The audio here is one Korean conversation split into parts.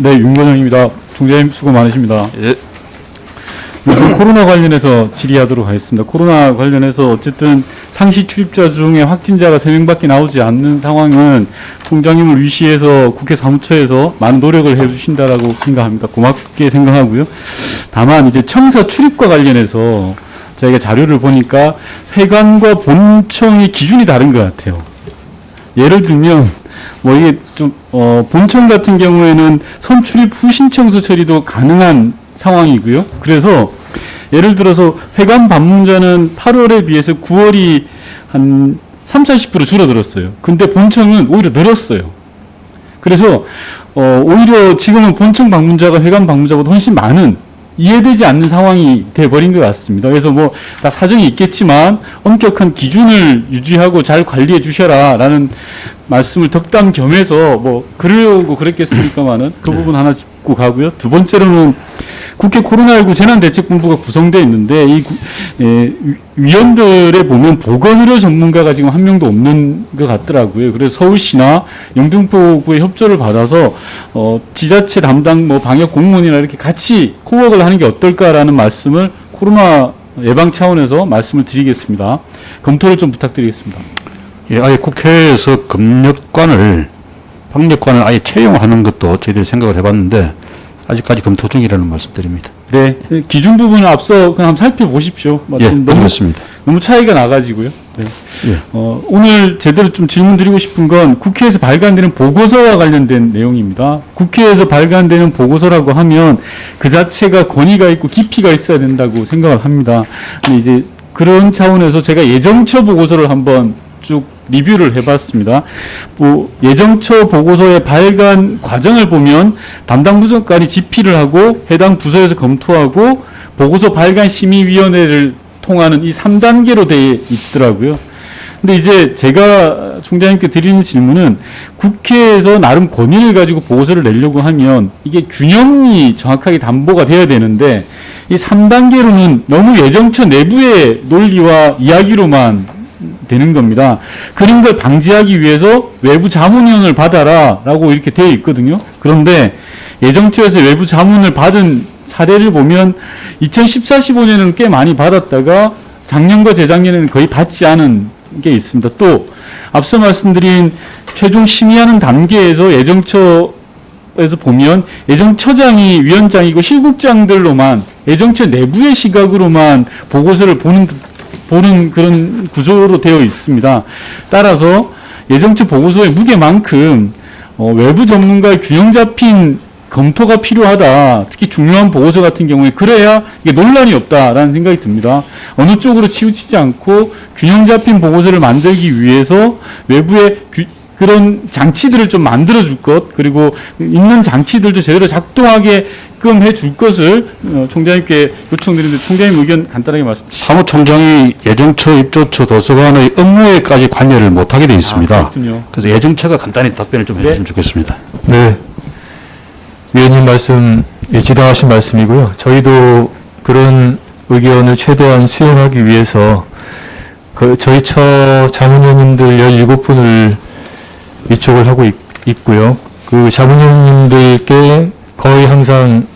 네, 윤건영입니다. 총재님 수고 많으십니다. 예. 요즘 코로나 관련해서 질의하도록 하겠습니다. 코로나 관련해서 어쨌든 상시 출입자 중에 확진자가 3명밖에 나오지 않는 상황은 총장님을 위시해서 국회 사무처에서 많은 노력을 해주신다라고 생각합니다. 고맙게 생각하고요. 다만 이제 청사 출입과 관련해서 저희가 자료를 보니까 회관과 본청의 기준이 다른 것 같아요. 예를 들면 뭐 이게 좀 본청 같은 경우에는 선출입 후 신청서 처리도 가능한 상황이고요. 그래서 예를 들어서 회관 방문자는 8월에 비해서 9월이 한 30-40% 줄어들었어요. 근데 본청은 오히려 늘었어요. 그래서 오히려 지금은 본청 방문자가 회관 방문자보다 훨씬 많은, 이해되지 않는 상황이 돼버린 것 같습니다. 그래서 뭐 다 사정이 있겠지만 엄격한 기준을 유지하고 잘 관리해 주셔라 라는 말씀을 덕담 겸해서 뭐 그러려고 그랬겠습니까만은 그 부분 하나 짚고 가고요. 두 번째로는 국회 코로나19 재난대책본부가 구성되어 있는데 이 위원들에 보면 보건의료 전문가가 지금 한 명도 없는 것 같더라고요. 그래서 서울시나 영등포구의 협조를 받아서 지자체 담당 뭐 방역 공무원이나 이렇게 같이 코워크를 하는 게 어떨까라는 말씀을 코로나 예방 차원에서 말씀을 드리겠습니다. 검토를 좀 부탁드리겠습니다. 예, 아예 국회에서 방역관을 아예 채용하는 것도 저희들이 생각을 해봤는데 아직까지 검토 중이라는 말씀드립니다. 네, 기준 부분을 앞서 그냥 한번 살펴보십시오. 예, 너무 차이가 나가지고요. 네. 예. 오늘 제대로 좀 질문 드리고 싶은 건 국회에서 발간되는 보고서와 관련된 내용입니다. 국회에서 발간되는 보고서라고 하면 그 자체가 권위가 있고 깊이가 있어야 된다고 생각을 합니다. 근데 이제 그런 차원에서 제가 예정처 보고서를 한번 쭉 리뷰를 해봤습니다. 뭐 예정처 보고서의 발간 과정을 보면 담당 부서관이 집필을 하고 해당 부서에서 검토하고 보고서 발간 심의위원회를 통하는 이 3단계로 되어 있더라고요. 근데 이제 제가 총장님께 드리는 질문은 국회에서 나름 권위를 가지고 보고서를 내려고 하면 이게 균형이 정확하게 담보가 돼야 되는데 이 3단계로는 너무 예정처 내부의 논리와 이야기로만 되는 겁니다. 그런 걸 방지하기 위해서 외부 자문위원을 받아라 라고 이렇게 되어 있거든요. 그런데 예정처에서 외부 자문을 받은 사례를 보면 2014-15년에는 꽤 많이 받았다가 작년과 재작년에는 거의 받지 않은 게 있습니다. 또 앞서 말씀드린 최종 심의하는 단계에서 예정처에서 보면 예정처장이 위원장이고 실국장들로만 예정처 내부의 시각으로만 보고서를 보는 그런 구조로 되어 있습니다. 따라서 예정처 보고서의 무게만큼 외부 전문가의 균형 잡힌 검토가 필요하다. 특히 중요한 보고서 같은 경우에 그래야 이게 논란이 없다라는 생각이 듭니다. 어느 쪽으로 치우치지 않고 균형 잡힌 보고서를 만들기 위해서 외부의 그런 장치들을 좀 만들어줄 것, 그리고 있는 장치들도 제대로 작동하게끔 해줄 것을 총장님께 요청드리는데 총장님 의견 간단하게 말씀드립니다. 사무총장이 예정처, 입조처, 도서관의 업무에까지 관여를 못하게 되어 있습니다. 그렇군요. 그래서 예정처가 간단히 답변을 좀 해주시면 좋겠습니다. 네. 위원님 말씀, 지당하신 말씀이고요. 저희도 그런 의견을 최대한 수용하기 위해서 저희 처 자문위원님들 17분을 위촉을 하고 있고요. 그 자문위원님들께 거의 항상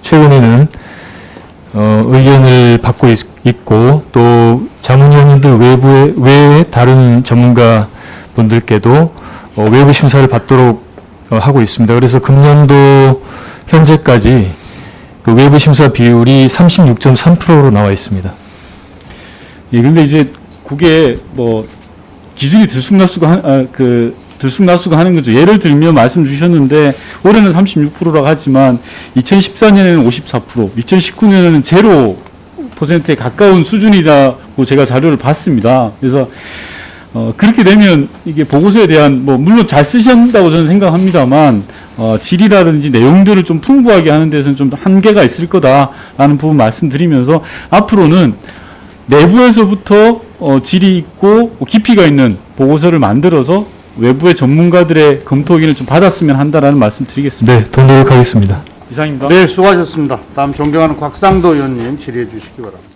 최근에는 의견을 받고 있고 또 자문위원님들 외에 다른 전문가 분들께도 외부 심사를 받도록 하고 있습니다. 그래서 금년도 현재까지 그 외부 심사 비율이 36.3%로 나와 있습니다. 예, 근데 이제 그게 뭐 기준이 들쑥날쑥 하는 거죠. 예를 들면 말씀 주셨는데 올해는 36%라고 하지만 2014년에는 54%, 2019년에는 0%에 가까운 수준이라고 제가 자료를 봤습니다. 그래서 그렇게 되면 이게 보고서에 대한 물론 잘 쓰신다고 저는 생각합니다만 질이라든지 내용들을 좀 풍부하게 하는 데서는 좀 한계가 있을 거다라는 부분 말씀드리면서 앞으로는 내부에서부터 질이 있고 깊이가 있는 보고서를 만들어서 외부의 전문가들의 검토 의견을 좀 받았으면 한다라는 말씀 드리겠습니다. 네, 더 노력하겠습니다. 이상입니다. 네, 수고하셨습니다. 다음 존경하는 곽상도 의원님 질의해 주시기 바랍니다.